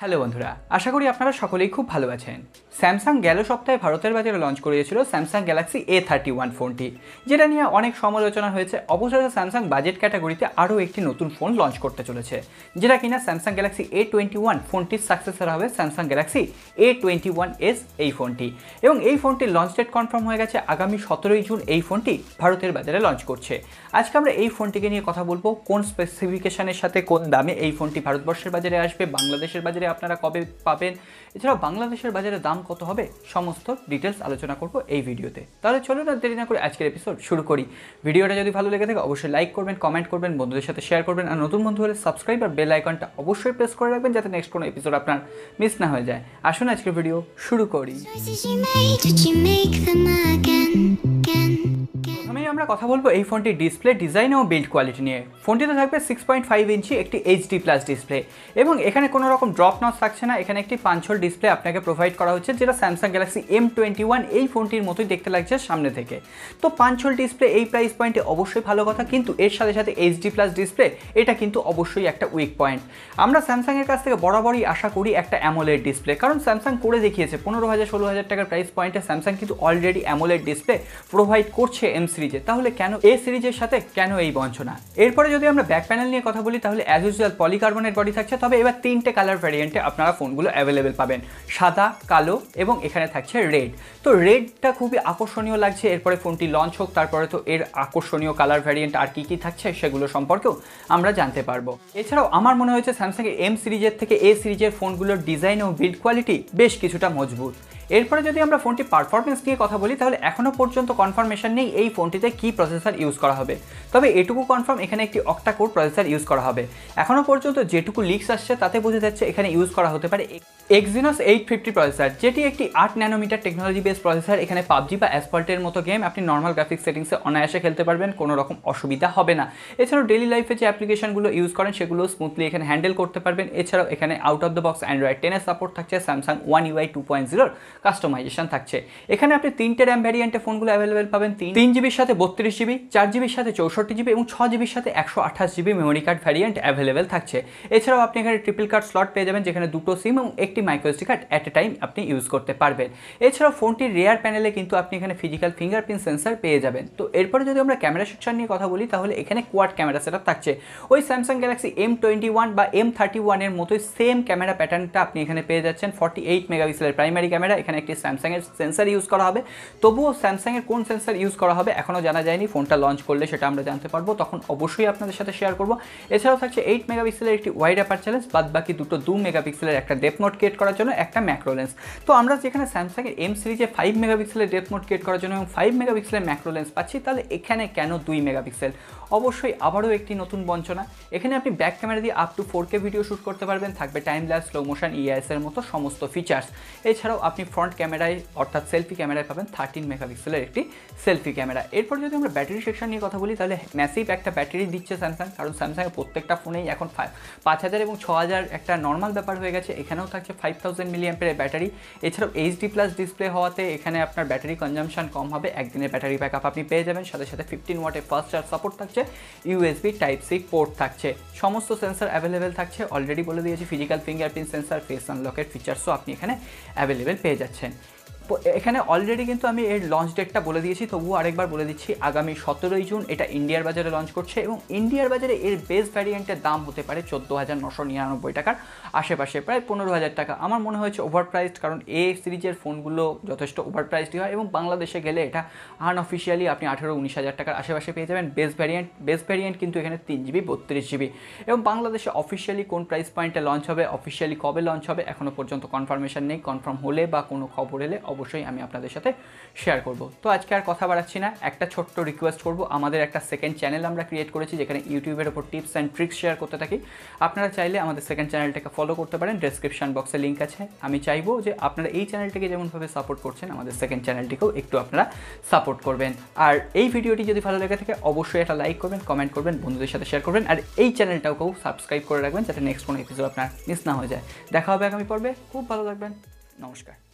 Hello বন্ধুরা, আশা করি আপনারা সকলেই খুব ভালো আছেন। স্যামসাং গেল সপ্তাহে ভারতের বাজারে লঞ্চ করেছিল স্যামসাং গ্যালাক্সি A31 ফোনটি, যেটা নিয়ে অনেক সমালোচনা হয়েছে। অবশেষে স্যামসাং বাজেট ক্যাটাগরিতে আরও একটি নতুন ফোন লঞ্চ করতে চলেছে, যেটা কিনা স্যামসাং গ্যালাক্সি A21 ফোনটির সাকসেসর হবে স্যামসাং গ্যালাক্সি A21s এই ফোনটি। এবং এই ফোনটির লঞ্চ ডেট কনফার্ম হয়ে গেছে, আগামী 17ই জুন এই ফোনটি ভারতের বাজারে লঞ্চ করছে। আজকে আমরা এই ফোনটিকে নিয়ে কথা বলবো, কোন স্পেসিফিকেশনের সাথে কোন দামে এই ফোনটি ভারতবর্ষের বাজারে আসবে, বাংলাদেশের বাজারে আপনারা কবে পাবেন, এছাড়াও বাংলাদেশের বাজারে দাম কত হবে, সমস্ত ডিটেলস আলোচনা করব এই ভিডিওতে। তাহলে চলুন আর দেরি না করে আজকের এপিসোড শুরু করি। ভিডিওটা যদি ভালো লেগে থাকে অবশ্যই লাইক করবেন, কমেন্ট করবেন, বন্ধুদের সাথে শেয়ার করবেন, আর নতুন বন্ধু হলে সাবস্ক্রাইব আর বেল আইকনটা অবশ্যই প্রেস করে রাখবেন যাতে নেক্সট কোনো এপিসোড আপনার মিস না হয়ে যায়। আসুন আজকের ভিডিও শুরু করি। প্রথমেই আমরা কথা বলবো এই ফোনটির ডিসপ্লে, ডিজাইন ও বিল্ড কোয়ালিটি নিয়ে। ফোনটিতে থাকবে 6.5 ইঞ্চি একটি HD+ ডিসপ্লে, এবং এখানে কোনো রকম ড্রপ নচ থাকছে না। এখানে একটি 5 হোল ডিসপ্লে আপনাকে প্রোভাইড করা হচ্ছে, যেটা স্যামসাং গ্যালাক্সি M21 এই ফোনটির মতোই দেখতে লাগছে সামনে থেকে। তো 5 হোল ডিসপ্লে এই প্রাইস পয়েন্টে অবশ্যই ভালো কথা, কিন্তু এর সাথে সাথে HD+ ডিসপ্লে এটা কিন্তু অবশ্যই একটা উইক পয়েন্ট। আমরা স্যামসাংয়ের কাছ থেকে বরাবরই আশা করি একটা অ্যামোলেড ডিসপ্লে, কারণ স্যামসাং করে দেখিয়েছে 15,000-16,000 টাকার প্রাইস পয়েন্টে স্যামসাং কিন্তু অলরেডি অ্যামোলেড ডিসপ্লে প্রোভাইড করছে M সিরিজে। তাহলে কেন এ সিরিজের সাথে কেন এই বঞ্চনা? এরপরে যদি আমরা ব্যাক প্যানেল নিয়ে কথা বলি, তাহলে অ্যাজ ইউজুয়াল পলিকার্বনের বডি থাকছে, তবে এবার 3টে কালার ভ্যারিয়েন্টে আপনারা ফোনগুলো অ্যাভেলেবেল পাবেন, সাদা, কালো এবং এখানে থাকছে রেড। তো রেডটা খুবই আকর্ষণীয় লাগছে। এরপরে ফোনটি লঞ্চ হোক, তারপরে তো এর আকর্ষণীয় কালার ভ্যারিয়েন্ট আর কি থাকছে সেগুলো সম্পর্কেও আমরা জানতে পারবো। এছাড়াও আমার মনে হয়েছে স্যামসাংয়ের M সিরিজের থেকে এ সিরিজের ফোনগুলোর ডিজাইন ও বিল্ড কোয়ালিটি বেশ কিছুটা মজবুত। এরপরে যদি আমরা ফোনটি পারফরমেন্স নিয়ে কথা বলি, তাহলে এখনও পর্যন্ত কনফার্মেশন নেই এই ফোনটিতে কী প্রসেসর ইউজ করা হবে, তবে এটুকু কনফার্ম এখানে একটি অক্টা কোর প্রসেসর ইউজ করা হবে। এখনও পর্যন্ত যেটুকু লিক্স আসছে তাতে বোঝা যাচ্ছে এখানে ইউজ করা হতে পারে Exynos 850 প্রসেসর, যেটি একটি 8 ন্যানোমিটার টেকনোলজি বেস প্রসেসর। এখানে পাবজি বা অ্যাসফল্টের মতো গেম আপনি নর্মাল গ্রাফিক্স সেটিংসে অনায়াসে খেলতে পারবেন, কোনো রকম অসুবিধা হবে না। এছাড়াও ডেলি লাইফে যে অ্যাপ্লিকেশনগুলো ইউজ করেন সেগুলো স্মুথলি এখানে হ্যান্ডেল করতে পারবেন। এছাড়াও এখানে out of the box Android 10 এর সাপোর্ট থাকছে, স্যামসাং One UI 2.0 কাস্টমাইজেশন থাকছে। এখানে আপনি 3টে র্যাম ভ্যারিয়েন্টে ফোনগুলো অ্যাভেলেবেল পাবেন, 3GB সাথে 32GB, 4GB সাথে 64GB এবং 6GB সাথে 128GB memory card variant available থাকছে। এছাড়াও আপনি এখানে ট্রিপল কার্ড স্লট পেয়ে যাবেন, যেখানে দুটো সিম এবং একটি microSD card at a time আপনি ইউজ করতে পারবেন। এছাড়াও ফোনটির রেয়ার প্যানেলে কিন্তু আপনি এখানে ফিজিক্যাল ফিঙ্গারপ্রিন্ট সেন্সার পেয়ে যাবেন। তো এরপরে যদি আমরা ক্যামেরা সেকশন নিয়ে কথা বলি, তাহলে এখানে কোয়াড ক্যামেরা সেটআপ থাকছে, ওই স্যামসাং গ্যালাক্সি M21 বা M31 এর মতোই সেম ক্যামেরা প্যাটার্নটা আপনি এখানে পেয়ে যাচ্ছেন। 48 মেগাপিক্সেলের প্রাইমারি ক্যামেরা, এখানে একটি স্যামসাংয়ের সেন্সার ইউজ করা হবে। তবুও স্যামসাংয়ের কোন সেন্সার ইউজ করা হবে এখনও জানা যায়নি, ফোনটা লঞ্চ করলে সেটা আমরা জানতে পারবো, তখন অবশ্যই আপনাদের সাথে শেয়ার করবো। এছাড়াও থাকছে 8 মেগাপিক্সেলের একটি ওয়াইড অ্যাপার চ্যালেঞ্জ, বাদ বাকি দুটো 2 মেগাপিক্সেলের একটা ডেপথ মোড ক্রিয়েট করার জন্য একটা ম্যাক্রো লেন্স। তো আমরা যেখানে স্যামসাংয়ের M সিরিজে 5 মেগাপিক্সেলের ডেপথ মোড ক্রিয়েট করার জন্য এবং 5 মেগাপিক্সেলের ম্যাক্রো লেন্স পাচ্ছি, তাহলে এখানে কেন 2 মেগাপিক্সেল? অবশ্যই আবারও একটি নতুন বঞ্চনা। এখানে আপনি ব্যাক ক্যামেরা দিয়ে up to 4K video shoot করতে পারবেন, থাকবে time lapse, slow motion, EIS এর মতো সমস্ত ফিচার্স। এছাড়াও আপনি ফ্রন্ট ক্যামেরায় অর্থাৎ সেলফি ক্যামেরায় পাবেন 13 মেগাপিক্সেলের একটি সেলফি ক্যামেরা। এরপর যদি আমরা ব্যাটারি সেকশন নিয়ে কথা বলি, তাহলে ম্যাসিভ একটা ব্যাটারি দিচ্ছে স্যামসাং, কারণ স্যামসাংয়ের প্রত্যেকটা ফোনেই এখন 5000 এবং 6000 একটা নর্মাল ব্যাপার হয়ে গেছে। এখানেও থাকছে 5000 mAh ব্যাটারি। এছাড়াও HD+ ডিসপ্লে হওয়াতে এখানে আপনার ব্যাটারি কনজাম্পশন কম হবে, একদিনের ব্যাটারি ব্যাকআপ আপনি পেয়ে যাবেন। সাথে সাথে 15 ওয়াটের ফাস্ট চার্জ সাপোর্ট থাকছে, USB Type-C পোর্ট থাকছে, সমস্ত সেন্সার অ্যাভেলেবেল থাকছে। অলরেডি বলে দিয়েছি ফিজিক্যাল ফিঙ্গারপ্রিন্ট সেন্সার, ফেস আনলকের ফিচার্সও আপনি এখানে অ্যাভেলেবেল পেয়ে যাচ্ছেন। এখানে অলরেডি কিন্তু আমি এর লঞ্চ ডেটটা বলে দিয়েছি, তবুও আরেকবার বলে দিচ্ছি, আগামী 17ই জুন এটা ইন্ডিয়ার বাজারে লঞ্চ করছে, এবং ইন্ডিয়ার বাজারে এর বেস ভ্যারিয়েন্টের দাম হতে পারে 14,999 টাকার আশেপাশে, প্রায় 15,000 টাকা। আমার মনে হয়েছে ওভার প্রাইসড, কারণ এ সিরিজের ফোনগুলো যথেষ্ট ওভার প্রাইসডই হয়, এবং বাংলাদেশে গেলে এটা আনঅফিসিয়ালি আপনি 18-19,000 টাকার আশেপাশে পেয়ে যাবেন বেস ভ্যারিয়েন্ট কিন্তু এখানে 3GB 32GB। এবং বাংলাদেশে অফিসিয়ালি কোন প্রাইস পয়েন্টে লঞ্চ হবে, অফিসিয়ালি কবে লঞ্চ হবে এখনও পর্যন্ত কনফার্মেশন নেই। কনফার্ম হলে বা কোনো খবর এলে অবশ্যই আমি আপনাদের সাথে শেয়ার করব। তো আজকে আর কথা বাড়াচ্ছি না, একটা ছোট্ট রিকোয়েস্ট করব, আমাদের একটা সেকেন্ড চ্যানেল আমরা ক্রিয়েট করেছি, যেখানে ইউটিউবের ওপর টিপস অ্যান্ড ট্রিক্স শেয়ার করতে থাকি। আপনারা চাইলে আমাদের সেকেন্ড চ্যানেলটাকে ফলো করতে পারেন, ডেসক্রিপশন বক্সে লিঙ্ক আছে। আমি চাইবো যে আপনারা এই চ্যানেলটিকে যেমনভাবে সাপোর্ট করছেন, আমাদের সেকেন্ড চ্যানেলটিকেও একটু আপনারা সাপোর্ট করবেন। আর এই ভিডিওটি যদি ভালো লেগে থাকে অবশ্যই একটা লাইক করবেন, কমেন্ট করবেন, বন্ধুদের সাথে শেয়ার করবেন, আর এই চ্যানেলটাকেও সাবস্ক্রাইব করে রাখবেন যাতে নেক্সট কোনো এপিসোড আপনার মিস না হয়ে যায়। দেখা হবে আগামী পর্বে, খুব ভালো থাকবেন, নমস্কার।